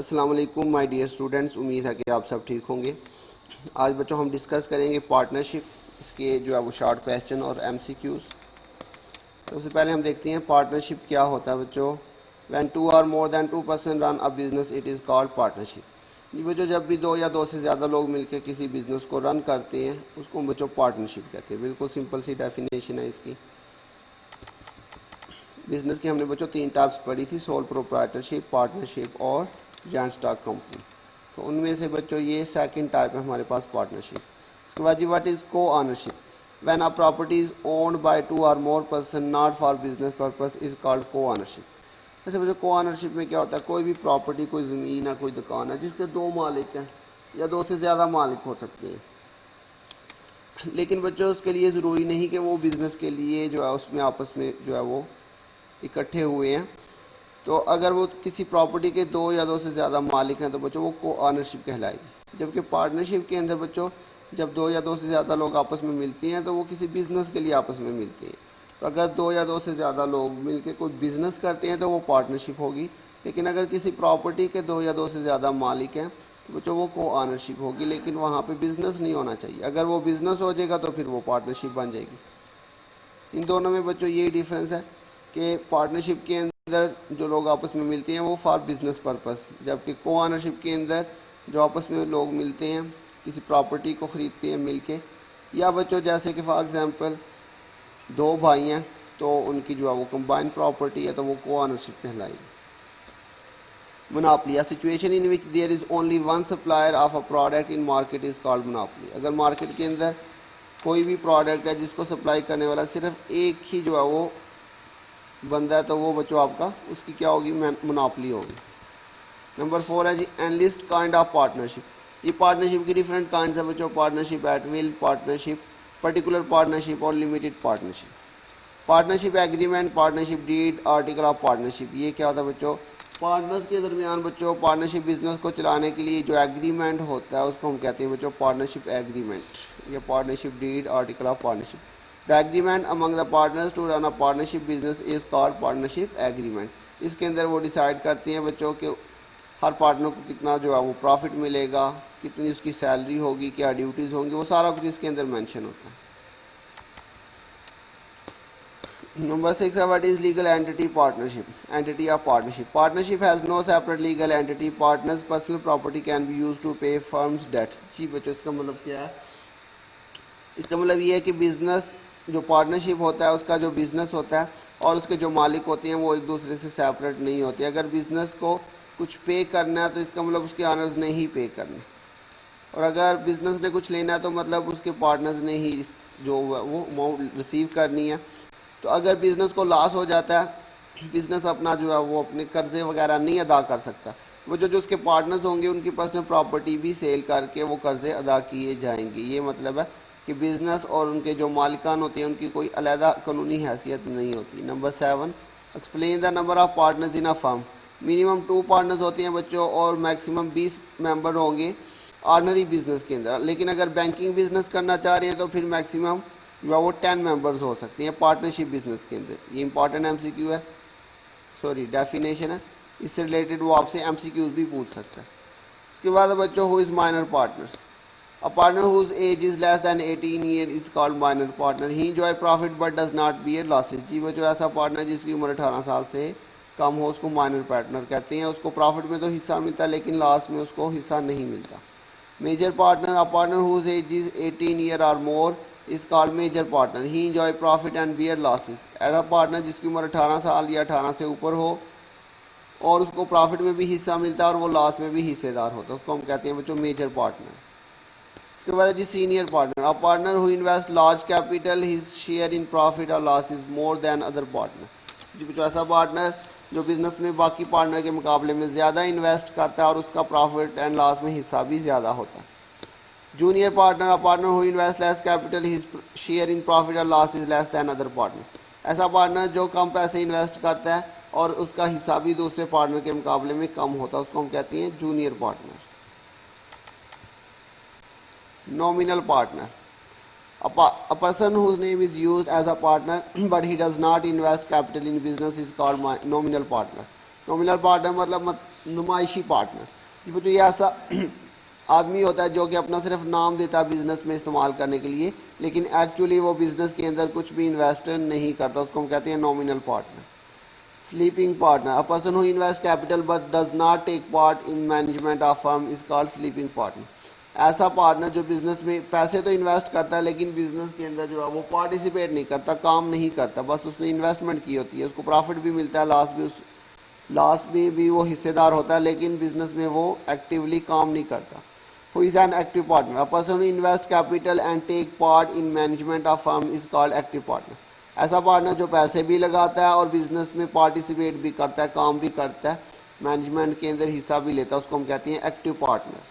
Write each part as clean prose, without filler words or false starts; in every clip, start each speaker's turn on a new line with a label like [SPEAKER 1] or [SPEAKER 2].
[SPEAKER 1] अस्सलाम वालेकुम my dear students, उम्मीद है कि आप सब ठीक होंगे। आज बच्चों हम डिस्कस करेंगे पार्टनरशिप, इसके जो है वो शॉर्ट क्वेश्चन और एमसीक्यूज। सबसे पहले हम देखते हैं पार्टनरशिप क्या होता है बच्चों। When two or more than 2 person run a business it is called partnership. ये बच्चों जब भी दो या दो से ज़्यादा लोग मिलकर किसी बिजनेस को रन करते हैं उसको बच्चों पार्टनरशिप कहते हैं। बिल्कुल सिंपल सी डेफिनेशन है इसकी। बिजनेस की हमने बच्चों 3 टाइप्स पढ़ी थी, सोल प्रोप्राइटरशिप, पार्टनरशिप और जॉइंट स्टॉक कंपनी। तो उनमें से बच्चों ये सेकंड टाइप है हमारे पास पार्टनरशिप। उसके बाद जी व्हाट इज़ को ownership. When a property is owned by 2 और more person not for business purpose is called को ऑनरशिप। ऐसे बच्चों को ऑनरशिप में क्या होता है, कोई भी प्रॉपर्टी, कोई ज़मीन है, कोई दुकान है जिसके 2 मालिक हैं या 2 से ज़्यादा मालिक हो सकते हैं, लेकिन बच्चों उसके लिए ज़रूरी नहीं कि वो बिज़नेस के लिए जो है उसमें आपस में जो है वो इकट्ठे हुए हैं। तो अगर वो किसी प्रॉपर्टी के 2 या 2 से ज़्यादा मालिक हैं तो बच्चों वो को ऑनरशिप कहलाएगी। जबकि पार्टनरशिप के अंदर बच्चों जब 2 या 2 से ज़्यादा लोग आपस में मिलते हैं तो वो किसी बिज़नेस के लिए आपस में मिलते हैं। तो अगर 2 या 2 से ज़्यादा लोग मिलकर कोई बिज़नेस करते हैं तो वो पार्टनरशिप होगी। लेकिन अगर किसी प्रॉपर्टी के 2 या 2 से ज़्यादा मालिक हैं तो बच्चों वो को ऑनरशिप होगी, लेकिन वहाँ पे बिज़नेस नहीं होना चाहिए। अगर वो बिज़नेस हो जाएगा तो फिर वो पार्टनरशिप बन जाएगी। इन दोनों में बच्चों यही डिफरेंस है कि पार्टनरशिप के अंदर जो लोग आपस में मिलते हैं वो फॉर बिजनेस पर्पस, जबकि को ऑनरशिप के अंदर जो आपस में लोग मिलते हैं किसी प्रॉपर्टी को ख़रीदते हैं मिलके, या बच्चों जैसे कि फॉर एग्जांपल 2 भाई हैं तो उनकी जो है वो कंबाइन प्रॉपर्टी है तो वो को ऑनरशिप कहलाएगी। Monopoly, a situation in which there is only one supplier of a product in market is called monopoly. अगर मार्केट के अंदर कोई भी प्रोडक्ट है जिसको सप्लाई करने वाला सिर्फ एक ही जो है वो बंदा है तो वो बच्चों आपका उसकी क्या होगी, मोनोपोली होगी। नंबर 4 है जी एनलिस्ट काइंड ऑफ पार्टनरशिप। ये पार्टनरशिप की डिफरेंट काइंड है बच्चों, partnership at will, partnership, particular partnership और limited partnership. Partnership agreement, partnership deed, article of partnership. ये क्या होता है बच्चों, पार्टनर्स के दरमियान बच्चों पार्टनरशिप बिजनेस को चलाने के लिए जो एग्रीमेंट होता है उसको हम कहते हैं बच्चों पार्टनरशिप एग्रीमेंट या partnership deed, article of partnership. The agreement among the partners to run a partnership business is called partnership agreement. इसके अंदर वो डिसाइड करते हैं बच्चों कि हर पार्टनर को कितना जो है वो प्रॉफिट मिलेगा, कितनी उसकी सैलरी होगी, क्या ड्यूटीज़ होंगी, वो सारा कुछ इसके अंदर मेंशन होता है। Number 6 है what is legal entity partnership, entity of partnership. Partnership has no separate legal entity. Partners personal property can be used to pay firms debts. जी बच्चों इसका मतलब क्या है, इसका मतलब ये है कि बिजनेस जो पार्टनरशिप होता है उसका जो बिजनेस होता है और उसके जो मालिक होते हैं वो एक दूसरे से सेपरेट नहीं होते। अगर बिजनेस को कुछ पे करना है तो इसका मतलब उसके ऑनर्स ने ही पे करना, और अगर बिजनेस ने कुछ लेना है तो मतलब उसके पार्टनर्स ने ही जो वो अमाउंट रिसीव करनी है। तो अगर बिज़नेस को लॉस हो जाता है, बिज़नेस अपना जो है वो अपने कर्जे वगैरह नहीं अदा कर सकता, वो जो उसके पार्टनर्स होंगे उनकी पर्सनल प्रॉपर्टी भी सेल करके वो कर्जे अदा किए जाएंगे। ये मतलब है कि बिज़नेस और उनके जो मालिकान होते हैं उनकी कोई अलहदा कानूनी हैसियत नहीं होती। Number 7 explain the number of partners in a firm. Minimum 2 partners होते हैं बच्चों और मैक्सिमम 20 मेंबर होंगे ऑर्डनरी बिजनेस के अंदर। लेकिन अगर बैंकिंग बिजनेस करना चाह रहे हैं तो फिर मैक्सिमम जो है वो 10 मेंबर्स हो सकते हैं पार्टनरशिप बिजनेस के अंदर। ये इंपॉर्टेंट एमसीक्यू है, सॉरी डेफिनेशन है, इससे रिलेटेड वो आपसे एमसीक्यूज भी पूछ सकता है। उसके बाद बच्चों who is minor partners. A partner whose age is less than 18 year is called minor partner. He enjoy profit but does not bear losses. जी बच्चों ऐसा पार्टनर जिसकी उम्र 18 साल से कम हो उसको माइनर पार्टनर कहते हैं। उसको प्रॉफिट में तो हिस्सा मिलता है लेकिन लॉस में उसको हिस्सा नहीं मिलता। Major partner, a partner whose age is 18 year और more is called major partner. He enjoy profit and bear losses. ऐसा पार्टनर जिसकी उम्र 18 साल या 18 से ऊपर हो और उसको प्रॉफिट में भी हिस्सा मिलता है और वो लॉस में भी हिस्सेदार होता है, उसको हम कहते हैं बच्चों मेजर पार्टनर। उसके बाद जी senior partner, a partner who invest large capital, his share in profit और loss is more than other partner. जी बच्चों ऐसा पार्टनर जो बिजनेस में बाकी पार्टनर के मुकाबले में ज़्यादा इन्वेस्ट करता है और उसका प्रॉफिट एंड लॉस में हिस्सा भी ज़्यादा होता है। Junior partner, a partner who invest less capital, his share in profit और loss is less than other partner. ऐसा पार्टनर जो कम पैसे इन्वेस्ट करता है और उसका हिस्सा भी दूसरे पार्टनर के मुकाबले में कम होता है, उसको हम कहते हैं junior partner. Nominal partner, a person whose name is used as a partner but he does not invest capital in business is called nominal partner. Nominal partner मतलब नुमाइशी पार्टनर। जी बच्चों, ये ऐसा आदमी होता है जो कि अपना सिर्फ नाम देता है बिजनेस में इस्तेमाल करने के लिए, लेकिन एक्चुअली वो बिजनेस के अंदर कुछ भी इन्वेस्ट नहीं करता, उसको हम कहते हैं nominal partner. Sleeping partner, a person who invest capital but does not take part in management of firm is called sleeping partner. ऐसा पार्टनर जो बिजनेस में पैसे तो इन्वेस्ट करता है लेकिन बिजनेस के अंदर जो है वो पार्टिसिपेट नहीं करता, काम नहीं करता, बस उसने इन्वेस्टमेंट की होती है, उसको प्रॉफिट भी मिलता है, लॉस में भी वो हिस्सेदार होता है, लेकिन बिजनेस में वो एक्टिवली काम नहीं करता। Who is an active partner? A person who invests capital and take part in management of firm is called active partner. ऐसा पार्टनर जो पैसे भी लगाता है और बिजनेस में पार्टिसिपेट भी करता है, काम भी करता है, मैनेजमेंट के अंदर हिस्सा भी लेता है, उसको हम कहते हैं active partner.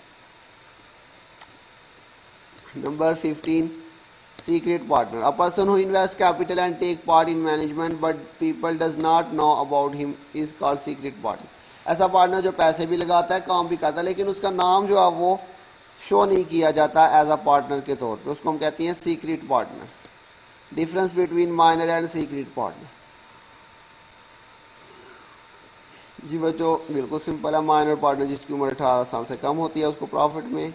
[SPEAKER 1] Number 15, secret partner, a person who invest capital and take part in management but people does not know about him is called secret partner. ऐसा पार्टनर जो पैसे भी लगाता है, काम भी करता है, लेकिन उसका नाम जो है वो शो नहीं किया जाता एज अ पार्टनर के तौर पे, उसको हम कहते हैं secret partner. Difference between minor and secret partner. जी बच्चों, बिल्कुल सिंपल है। माइनर पार्टनर जिसकी उम्र 18 साल से कम होती है, उसको प्रॉफिट में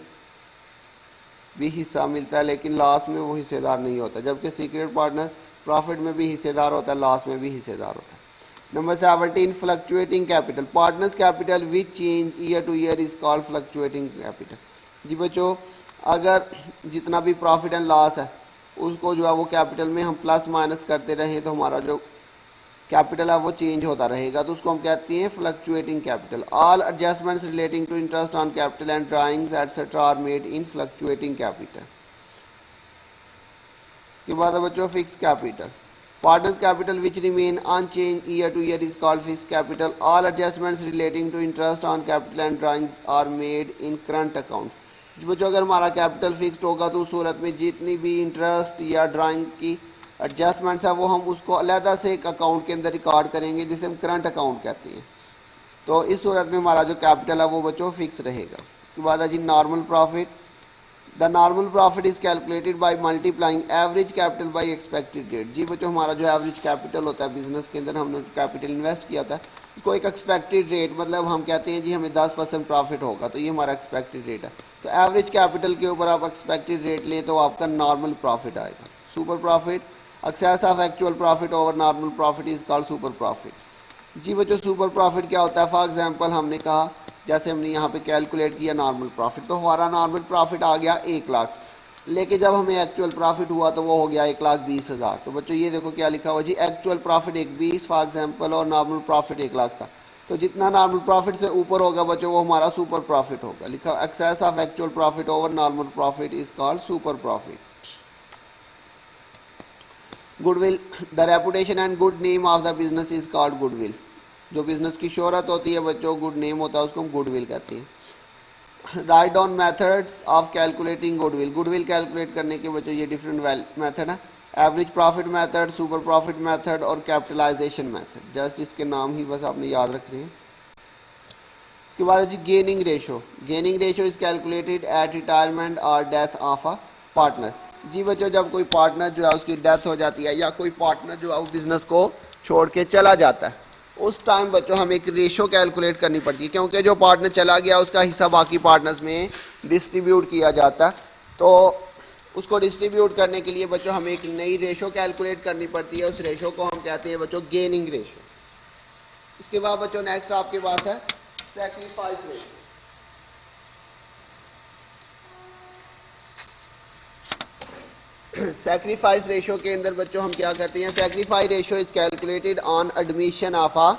[SPEAKER 1] भी हिस्सा मिलता है लेकिन लॉस में वो हिस्सेदार नहीं होता, जबकि सीक्रेट पार्टनर प्रॉफिट में भी हिस्सेदार होता है, लॉस में भी हिस्सेदार होता है। Number 17, fluctuating capital, partners capital which change year to year is called fluctuating capital. जी बच्चों, अगर जितना भी प्रॉफिट एंड लॉस है उसको जो है वो कैपिटल में हम प्लस माइनस करते रहें तो हमारा जो कैपिटल है वो चेंज होता रहेगा, तो उसको हम कहते हैं fluctuating capital. All adjustments relating to interest on capital and drawings etcetera are made in fluctuating capital. उसके बाद है बच्चों fix capital, partners capital which remain unchanged year to year is called fix capital. All adjustments relating to interest on capital and drawings are made in current account. बच्चों, अगर हमारा capital fixed होगा तो उस सूरत में जितनी भी इंटरेस्ट या ड्राइंग की एडजस्टमेंट्स है वो हम उसको अलहदा से एक अकाउंट के अंदर रिकॉर्ड करेंगे जिसे हम करंट अकाउंट कहते हैं, तो इस सूरत में हमारा जो कैपिटल है वो बच्चों फिक्स रहेगा। उसके बाद है जी normal profit, the normal profit is calculated by multiplying average capital by expected rate. जी बच्चों, हमारा जो एवरेज कैपिटल होता है बिजनेस के अंदर, हमने कैपिटल इन्वेस्ट किया था, उसको एक एक्सपेक्टेड रेट, मतलब हम कहते हैं जी हमें 10% प्रॉफिट होगा, तो ये हमारा एक्सपेक्टेड रेट है, तो एवरेज कैपिटल के ऊपर आप एक्सपेक्टेड रेट लें तो आपका नॉर्मल प्रॉफिट आएगा। Super profit, excess of actual profit over normal profit is called super profit. जी बच्चों, सुपर प्रॉफिट क्या होता है? फॉर एग्जांपल हमने कहा, जैसे हमने यहाँ पे कैलकुलेट किया नॉर्मल प्रॉफिट, तो हमारा नॉर्मल प्रॉफिट आ गया 1 लाख, लेकिन जब हमें एक्चुअल प्रॉफिट हुआ तो वो हो गया 1,20,000। तो बच्चों ये देखो क्या लिखा हुआ जी, एक्चुअल प्रॉफिट 1,20 फॉर एग्जांपल और नॉर्मल प्रॉफिट 1 लाख था, तो जितना नॉर्मल प्रॉफिट से ऊपर होगा बच्चों वो हमारा सुपर प्रॉफिट होगा। लिखा excess of actual profit over normal profit is called super profit. Goodwill, the reputation and good name of the business is called goodwill. जो बिजनेस की शोहरत होती है बच्चों, गुड नेम होता है, उसको हम गुडविल कहते हैं। Write down methods of calculating goodwill, goodwill calculate करने के बच्चों ये डिफरेंट मेथड है, average profit method, super profit method और कैपिटलाइजेशन मेथड, जस्ट इसके नाम ही बस आपने याद रखने हैं। उसके बाद जी gaining ratio, gaining ratio is calculated at retirement और डेथ ऑफ अ पार्टनर। जी बच्चों, जब कोई पार्टनर जो है उसकी डेथ हो जाती है या कोई पार्टनर जो है वो बिजनेस को छोड़ के चला जाता है, उस टाइम बच्चों हमें एक रेशो कैलकुलेट करनी पड़ती है, क्योंकि जो पार्टनर चला गया उसका हिस्सा बाकी पार्टनर्स में डिस्ट्रीब्यूट किया जाता है, तो उसको डिस्ट्रीब्यूट करने के लिए बच्चों हमें एक नई रेशो कैलकुलेट करनी पड़ती है, उस रेशो को हम कहते हैं बच्चों गेनिंग रेशो। इसके बाद बच्चों नेक्स्ट आपके पास है सैक्रिफाइस रेशो। सैक्रिफाइस रेशो के अंदर बच्चों हम क्या करते हैं, sacrifice ratio is calculated on admission of a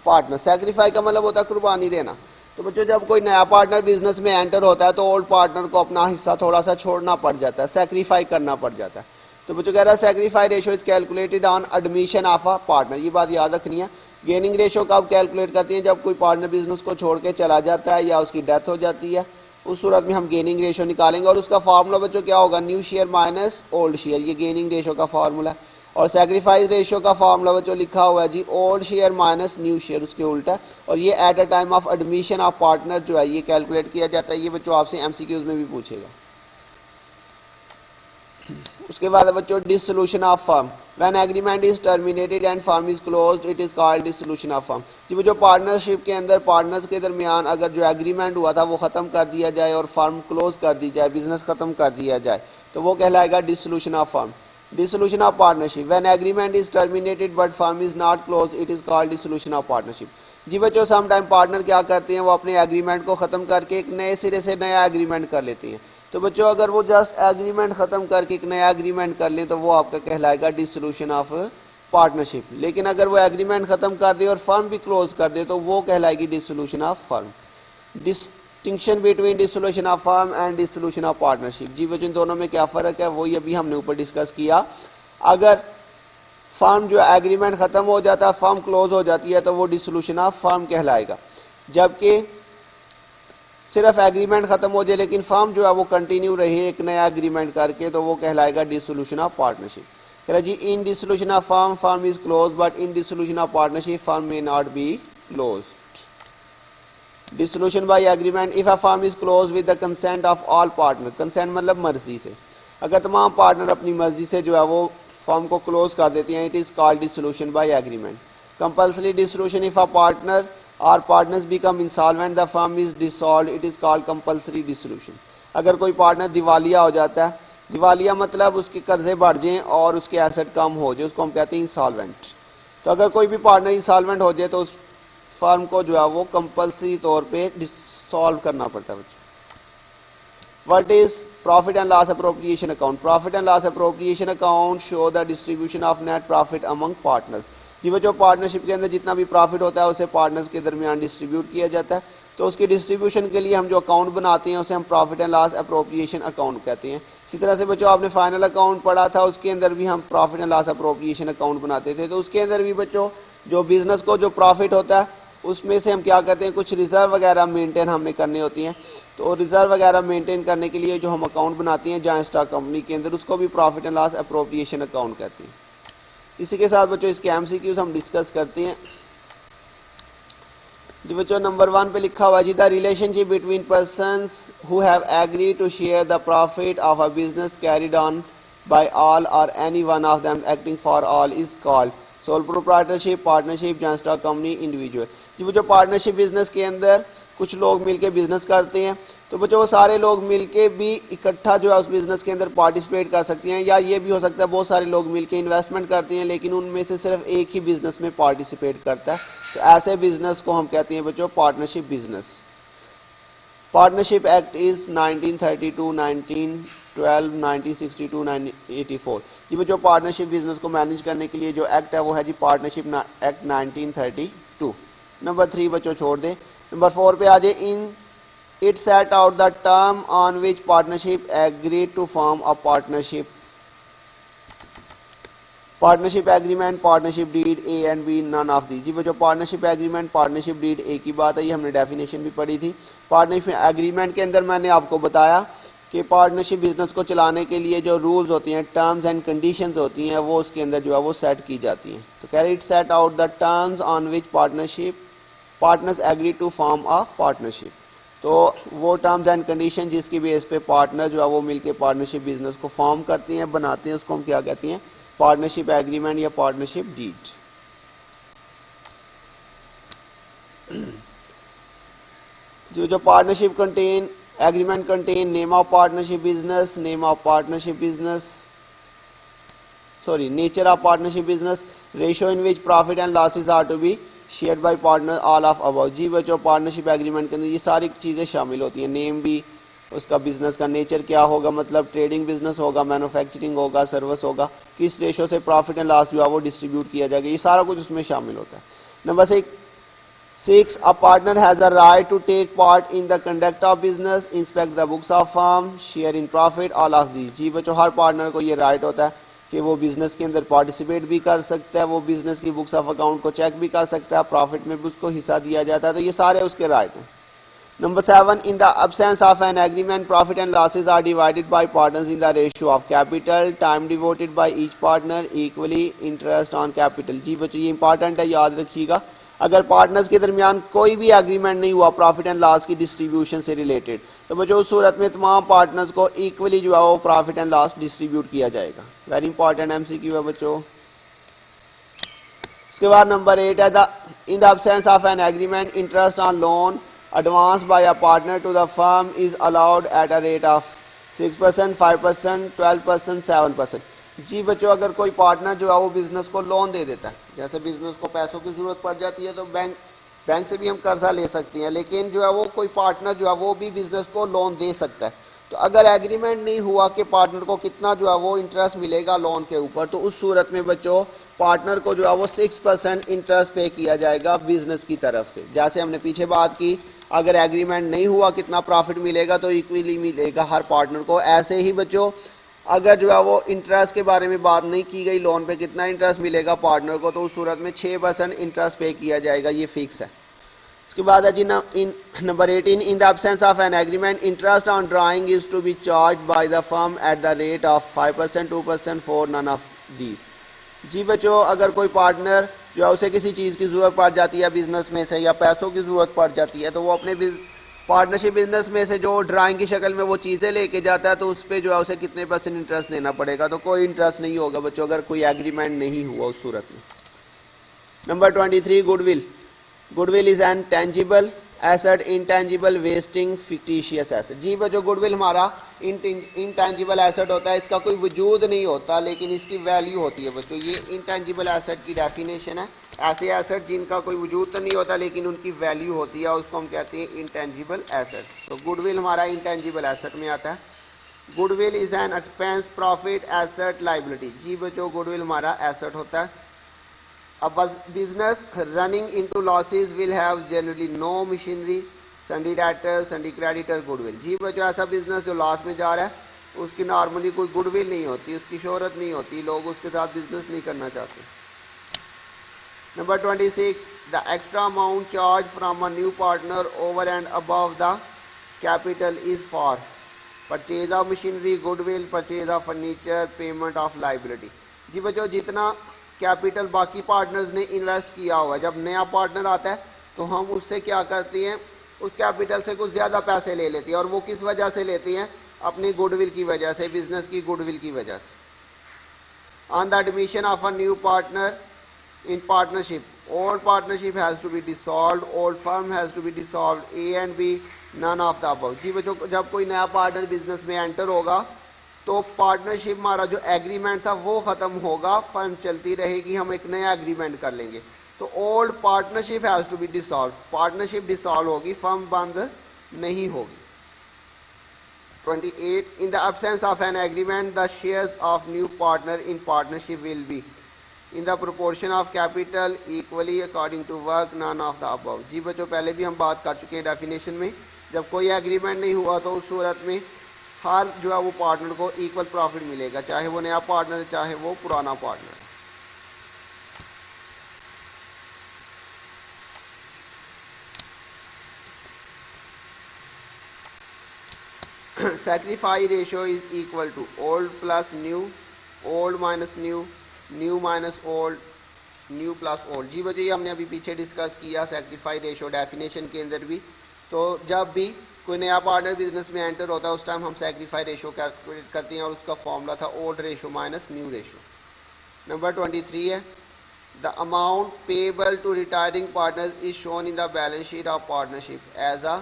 [SPEAKER 1] partner. Sacrifice का मतलब होता है कुर्बानी देना, तो बच्चों जब कोई नया पार्टनर बिजनेस में एंटर होता है तो ओल्ड पार्टनर को अपना हिस्सा थोड़ा सा छोड़ना पड़ जाता है, सैक्रिफाई करना पड़ जाता है। तो बच्चों कह रहा है sacrifice ratio is calculated on admission of a partner, ये बात याद रखनी है। गेनिंग रेशो का आप कैलकुलेट करते हैं जब कोई पार्टनर बिजनेस को छोड़ के चला जाता है या उसकी डेथ हो जाती है, उस सूरत में हम गेनिंग रेशो निकालेंगे और उसका फार्मूला बच्चों क्या होगा, new share minus old share, ये गेनिंग रेशो का फार्मूला। और सैक्रिफाइस रेशो का फार्मूला बच्चों लिखा हुआ है जी old share minus new share, उसके उल्टा, और ये at a time of admission of partner जो है ये कैलकुलेट किया जाता है। ये बच्चों आपसे एमसीक्यूज में भी पूछेगा। उसके बाद बच्चों dissolution of firm, when agreement is terminated and firm is closed it is called dissolution of firm. जी वो जो पार्टनरशिप के अंदर पार्टनर्स के दरमियान अगर जो एग्रीमेंट हुआ था वो ख़त्म कर दिया जाए और फर्म क्लोज कर दी जाए, बिजनेस ख़त्म कर दिया जाए, तो वो कहलाएगा dissolution of firm. Dissolution of partnership when agreement is terminated but firm is not close it is called dissolution of partnership. जी बच्चों सम टाइम पार्टनर क्या करते हैं, वो अपने एग्रीमेंट को ख़त्म करके एक नए सिरे से नया एग्रीमेंट कर लेते हैं। तो बच्चों अगर वो जस्ट एग्रीमेंट ख़त्म करके एक नया एग्रीमेंट कर लें तो वो आपका कहलाएगा डिसोल्यूशन ऑफ पार्टनरशिप। लेकिन अगर वो एग्रीमेंट ख़त्म कर दे और फर्म भी क्लोज कर दे तो वो कहलाएगी dissolution of firm. Distinction between dissolution of firm and dissolution of partnership. जी बच्चों दोनों में क्या फ़र्क है वही अभी हमने ऊपर डिस्कस किया। अगर फर्म जो एग्रीमेंट ख़त्म हो जाता है, फर्म क्लोज हो जाती है तो वो डिसोल्यूशन ऑफ फर्म कहलाएगा। जबकि सिर्फ एग्रीमेंट ख़त्म हो जाए लेकिन फर्म जो है वो कंटिन्यू रहे एक नया एग्रीमेंट करके तो वो कहलाएगा डिसोल्यूशन ऑफ पार्टनरशिप। कह रहा जी in dissolution of firm firm is close but in dissolution of partnership firm may not be close. Dissolution by agreement if a firm is close with the consent of all partner. Consent मतलब मर्जी से, अगर तमाम partner अपनी मर्जी से जो है वो फर्म को क्लोज कर देती हैं it is called dissolution by agreement. Compulsory dissolution if a partner और partners become insolvent the firm is dissolved it is called compulsory dissolution. अगर कोई पार्टनर दिवालिया हो जाता है, दिवालिया मतलब उसके कर्जे बढ़ जाएं और उसके एसेट कम हो जाए, उसको हम कहते हैं इंसॉल्वेंट। तो अगर कोई भी पार्टनर इंसॉल्वेंट हो जाए तो उस फर्म को जो है वो कंपल्सरी तौर पे डिसॉल्व करना पड़ता है। What is profit and loss appropriation account? Profit and loss appropriation account show the distribution of net profit among partners. जी बच्चों पार्टनरशिप के अंदर जितना भी प्रॉफिट होता है उसे पार्टनर्स के दरमियान डिस्ट्रीब्यूट किया जाता है। तो उसकी डिस्ट्रीब्यूशन के लिए हम जो अकाउंट बनाते हैं उसे हम profit and loss appropriation account कहते हैं। इसी तरह से बच्चों आपने फाइनल अकाउंट पढ़ा था, उसके अंदर भी हम profit and loss appropriation account बनाते थे। तो उसके अंदर भी बच्चों जो बिजनेस को जो प्रॉफिट होता है उसमें से हम क्या करते हैं, कुछ रिजर्व वगैरह मेंटेन हमने करनी होती हैं। तो रिजर्व वगैरह मेंटेन करने के लिए जो हम अकाउंट बनाते हैं जॉइंट स्टॉक कंपनी के अंदर उसको भी profit and loss appropriation account कहते हैं। इसी के साथ बच्चों इसके एमसीक्यूज हम डिस्कस करते हैं। जी बच्चों नंबर 1 पे लिखा हुआ जी the relationship between persons who have agreed to share the profit of a business carried on by all और any one of them acting for all is called sole proprietorship, partnership, joint stock company, individual. जी बच्चों partnership business के अंदर कुछ लोग मिलके business करते हैं तो बच्चों वो सारे लोग मिलके भी इकट्ठा जो है उस बिज़नेस के अंदर पार्टिसिपेट कर सकते हैं, या ये भी हो सकता है बहुत सारे लोग मिलके इन्वेस्टमेंट करते हैं लेकिन उनमें से सिर्फ एक ही बिज़नेस में पार्टिसिपेट करता है। तो ऐसे बिज़नेस को हम कहते हैं बच्चों partnership business. Partnership act is 1932, 1912, 1962, 1984। जी बच्चों पार्टनरशिप बिजनेस को मैनेज करने के लिए जो एक्ट है वो है जी पार्टनरशिप एक्ट 1932। नंबर 3 बच्चों छोड़ दें। नंबर 4 पे आ जाए इन It set out the term on which partnership agreed to form a partnership. Partnership agreement, partnership deed A and B, none of these। जी बच्चों पार्टनरशिप एग्रीमेंट, पार्टनरशिप डीड एक ही बात है, ये हमने डेफिनेशन भी पढ़ी थी। पार्टनरशिप एग्रीमेंट के अंदर मैंने आपको बताया कि पार्टनरशिप बिजनेस को चलाने के लिए जो रूल्स होती हैं, टर्म्स एंड कंडीशंस होती हैं, वो उसके अंदर जो है वो सेट की जाती हैं। तो कह रहे it set out the terms on which partners agree to form a partnership. तो वो टर्म्स एंड कंडीशन जिसकी बेस पे पार्टनर जो है वो मिलके पार्टनरशिप बिजनेस को फॉर्म करते हैं, बनाते हैं, उसको हम क्या कहते हैं पार्टनरशिप एग्रीमेंट या पार्टनरशिप डीड। जो partnership contain agreement contain name of partnership business, name of partnership business, nature of partnership business, ratio in which profit and losses are to be share by partner, all of above. जी बच्चों partnership agreement के अंदर ये सारी चीज़ें शामिल होती हैं। नेम भी, उसका बिजनेस का नेचर क्या होगा, मतलब ट्रेडिंग बिजनेस होगा, मैन्युफैक्चरिंग होगा, सर्विस होगा, किस रेशो से प्रॉफिट एंड लॉस जो है वो डिस्ट्रीब्यूट किया जाएगा, ये सारा कुछ उसमें शामिल होता है। Number 6 a partner has a right to take part in the conduct of business, inspect the books of firm, share in profit, all of these. जी बच्चों हर पार्टनर को ये राइट होता है कि वो बिज़नेस के अंदर पार्टिसिपेट भी कर सकता है, वो बिज़नेस की बुक्स ऑफ अकाउंट को चेक भी कर सकता है, प्रॉफिट में भी उसको हिस्सा दिया जाता है। तो ये सारे उसके राइट हैं। Number 7 in the absence of an agreement profit and losses are divided by partners in the ratio of capital, time devoted by each partner, equally interest on capital. जी बच्चों ये इंपॉर्टेंट है, याद रखिएगा। अगर पार्टनर्स के दरमियान कोई भी एग्रीमेंट नहीं हुआ प्रॉफिट एंड लॉस की डिस्ट्रीब्यूशन से रिलेटेड, तो बच्चों उस सूरत में तमाम पार्टनर्स को इक्वली जो है वो प्रॉफिट एंड लॉस डिस्ट्रीब्यूट किया जाएगा। वेरी इंपॉर्टेंट एमसीक्यू है बच्चों। उसके बाद नंबर 8 है the in the absence of an agreement interest on loan advanced by a partner to the firm is allowed at a rate of 6%, 5%, 12%, 7%। जी बच्चों, अगर कोई पार्टनर जो है वो बिजनेस को लोन दे देता है, जैसे बिजनेस को पैसों की ज़रूरत पड़ जाती है तो बैंक से भी हम कर्जा ले सकते हैं, लेकिन जो है वो कोई पार्टनर जो है वो भी बिजनेस को लोन दे सकता है। तो अगर एग्रीमेंट नहीं हुआ कि पार्टनर को कितना जो है वो इंटरेस्ट मिलेगा लोन के ऊपर, तो उस सूरत में बच्चों पार्टनर को जो है वो 6% इंटरेस्ट पे किया जाएगा बिजनेस की तरफ से। जैसे हमने पीछे बात की, अगर एग्रीमेंट नहीं हुआ कितना प्रॉफिट मिलेगा तो इक्वली मिलेगा हर पार्टनर को। ऐसे ही बच्चों अगर जो है वो इंटरेस्ट के बारे में बात नहीं की गई, लोन पे कितना इंटरेस्ट मिलेगा पार्टनर को, तो उस सूरत में 6% इंटरेस्ट पे किया जाएगा, ये फिक्स है। उसके बाद है जी number 18 in the absence of an agreement interest on drawing is to be charge by the firm at the rate of 5%, 2%, for none of these. जी बच्चों, अगर कोई पार्टनर जो है उसे किसी चीज़ की ज़रूरत पड़ जाती है बिजनेस में से, या पैसों की ज़रूरत पड़ जाती है, तो वो अपने पार्टनरशिप बिजनेस में से जो ड्राइंग की शक्ल में वो चीज़ें लेके जाता है, तो उस पर जो है उसे कितने % इंटरेस्ट देना पड़ेगा, तो कोई इंटरेस्ट नहीं होगा बच्चों अगर कोई एग्रीमेंट नहीं हुआ उस सूरत में। Number 23 goodwill. Goodwill is an tangible asset, intangible, wasting, fictitious asset. जी बच्चों, गुडविल हमारा इनटेंजिबल एसेट होता है, इसका कोई वजूद नहीं होता लेकिन इसकी वैल्यू होती है बच्चों। ये इनटेंजिबल एसेट की डेफिनेशन है, ऐसे एसेट जिनका कोई वजूद तो नहीं होता लेकिन उनकी वैल्यू होती है, उसको हम कहते हैं इनटेंजिबल एसेट। तो गुडविल हमारा इनटेंजिबल एसेट में आता है। Goodwill is an expense, profit, asset, liability. जी बच्चों, गुडविल हमारा एसेट होता है। A business running into losses will have generally no machinery, sundry debtors, sundry creditor, goodwill। जी बच्चों, ऐसा बिजनेस जो लॉस में जा रहा है उसकी नॉर्मली कोई गुडविल नहीं होती, उसकी शोहरत नहीं होती, लोग उसके साथ बिजनेस नहीं करना चाहते। Number 26 the extra amount charge from a new partner over and above the capital is for purchase of machinery, goodwill, purchase of furniture, payment of liability. जी बच्चों, जितना कैपिटल बाकी पार्टनर्स ने इन्वेस्ट किया हुआ है, जब नया पार्टनर आता है तो हम उससे क्या करते हैं, उस कैपिटल से कुछ ज़्यादा पैसे ले लेती हैं, और वो किस वजह से लेती हैं, अपनी गुडविल की वजह से, बिजनेस की गुडविल की वजह से। On the admission of a new partner in partnership, old partnership has to be dissolved, old firm has to be dissolved, A and B, none of the above. जी बच्चों, जब कोई नया पार्टनर बिजनेस में enter होगा तो partnership हमारा जो एग्रीमेंट था वो ख़त्म होगा, फर्म चलती रहेगी, हम एक नया एग्रीमेंट कर लेंगे। तो old partnership has to be dissolve, partnership dissolve होगी, फर्म बंद नहीं होगी। 28 in the absence of an agreement the shares of new partner in partnership will be in the proportion of capital equally according to work, none of the above. जी बच्चों, पहले भी हम बात कर चुके हैं डेफिनेशन में, जब कोई एग्रीमेंट नहीं हुआ तो उस सूरत में हर जो है वो पार्टनर को इक्वल प्रॉफिट मिलेगा, चाहे वो नया पार्टनर है चाहे वो पुराना पार्टनर है। Sacrifice ratio is equal to old plus new, old minus new, new minus old, new plus old. जी बच्चों, ये हमने अभी पीछे डिस्कस किया सैक्रिफाई रेशियो डेफिनेशन के अंदर भी। तो जब भी कोई नया पार्टनर बिजनेस में एंटर होता है उस टाइम हम सैक्रिफाई रेशियो कैलकुलेट करते हैं, और उसका फॉर्मूला था old ratio minus new ratio. Number 23 है the amount payable to retiring partners is shown in the balance sheet of partnership as a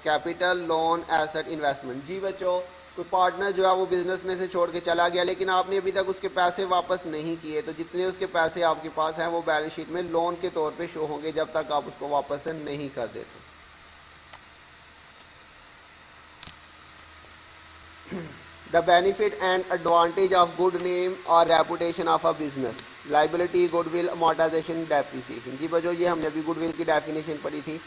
[SPEAKER 1] capital, loan, asset, investment. जी बच्चों, कोई पार्टनर जो है वो बिजनेस में से छोड़ के चला गया लेकिन आपने अभी तक उसके पैसे वापस नहीं किए, तो जितने उसके पैसे आपके पास हैं वो बैलेंस शीट में लोन के तौर पे शो होंगे जब तक आप उसको वापस नहीं कर देते। The benefit and advantage of good name or reputation of a business, liability, goodwill, amortization, depreciation। जी बच्चों, ये हमने अभी गुडविल की डेफिनेशन पढ़ी थी।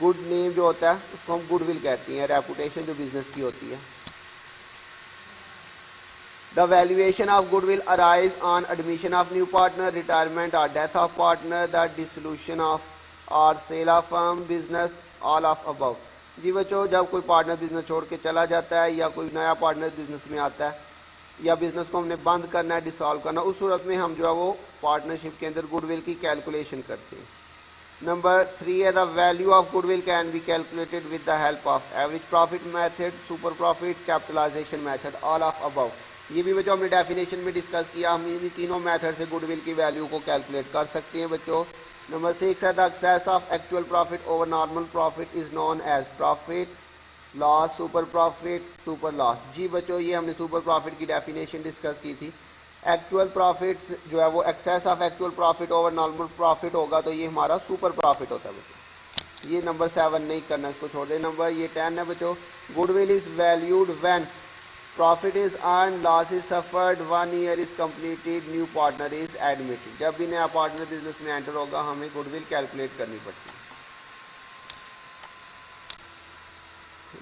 [SPEAKER 1] गुड नेम जो होता है उसको हम गुडविल कहते हैं, रेपुटेशन जो बिजनेस की होती है। The valuation of goodwill arise on admission of new partner, retirement or death of partner, the dissolution of or sale of firm, business, all of above। जी बच्चों, जब कोई पार्टनर बिजनेस छोड़ के चला जाता है या कोई नया पार्टनर बिजनेस में आता है या बिजनेस को हमने बंद करना है, डिसॉल्व करना, उस सूरत में हम जो है वो पार्टनरशिप के अंदर गुडविल की कैलकुलेशन करते हैं। नंबर 3 है the value of goodwill can be calculated with the help of average profit method, super profit, capitalisation method, all of above. ये भी बच्चों हमने डेफिनेशन में डिस्कस किया। हम इन तीनों मेथड से गुडविल की वैल्यू को कैलकुलेट कर सकते हैं बच्चों। नंबर 6 है the excess of actual profit over normal profit is known as profit loss super loss. जी बच्चों ये हमने सुपर प्रॉफिट की डेफिनेशन डिस्कस की थी। एक्चुअल प्रॉफिट जो है वो excess of actual profit over normal profit होगा तो ये हमारा सुपर प्रॉफिट होता है बच्चों। ये नंबर 7 नहीं करना, इसको छोड़ दें। नंबर ये 10 है बच्चों, goodwill is valued when profit is earn loss is suffered 1 year is completed new partner is admitted. जब भी नया पार्टनर बिजनेस में एंटर होगा हमें गुडविल कैलकुलेट करनी पड़ती है।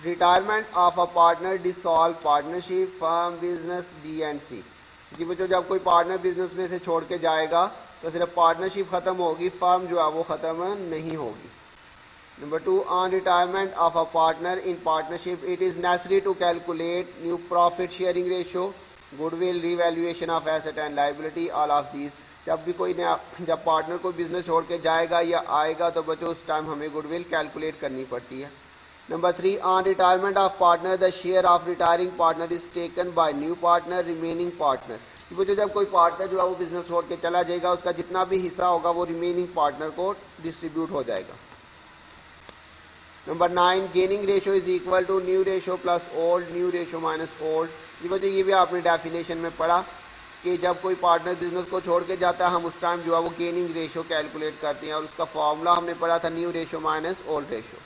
[SPEAKER 1] Retirement of a partner dissolve partnership firm business B and C. जी बच्चों जब कोई पार्टनर बिजनेस में से छोड़ के जाएगा तो सिर्फ पार्टनरशिप ख़त्म होगी, फर्म जो है वो ख़त्म नहीं होगी। Number 2 on retirement of a partner in partnership it is necessary to calculate new profit sharing ratio goodwill revaluation of asset and liability all of these. जब भी कोई नया जब पार्टनर को बिजनेस छोड़ के जाएगा या आएगा तो बच्चों उस टाइम हमें गुडविल कैलकुलेट करनी पड़ती है। Number 3 on retirement of partner the share of retiring partner is taken by new partner remaining partner. तो जब कोई पार्टनर जो है वो बिजनेस छोड़ के चला जाएगा उसका जितना भी हिस्सा होगा वो रिमेनिंग पार्टनर को डिस्ट्रीब्यूट हो जाएगा। Number 9 gaining ratio is equal to new ratio plus old new ratio minus old. ये भी आपने डेफिनेशन में पढ़ा कि जब कोई पार्टनर बिजनेस को छोड़ के जाता है हम उस टाइम जो है वो गेनिंग रेशो कैलकुलेट करते हैं और उसका फॉर्मूला हमने पढ़ा था new ratio minus old ratio.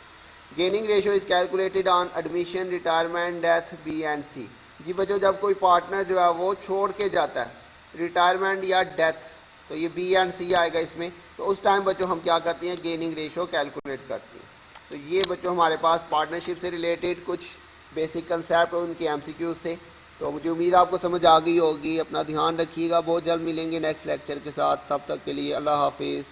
[SPEAKER 1] Gaining ratio is calculated on admission retirement death B and C. जी बच्चों जब कोई पार्टनर जो है वो छोड़ के जाता है रिटायरमेंट या डेथ तो ये बी एंड सी आएगा इसमें, तो उस टाइम बच्चों हम क्या करते हैं गेनिंग रेशो कैलकुलेट करते हैं। तो ये बच्चों हमारे पास पार्टनरशिप से रिलेटेड कुछ बेसिक कंसेप्ट और उनके एमसीक्यूज थे। तो मुझे उम्मीद आपको समझ आ गई होगी। अपना ध्यान रखिएगा, बहुत जल्द मिलेंगे नेक्स्ट लेक्चर के साथ। तब तक के लिए अल्लाह हाफिज़।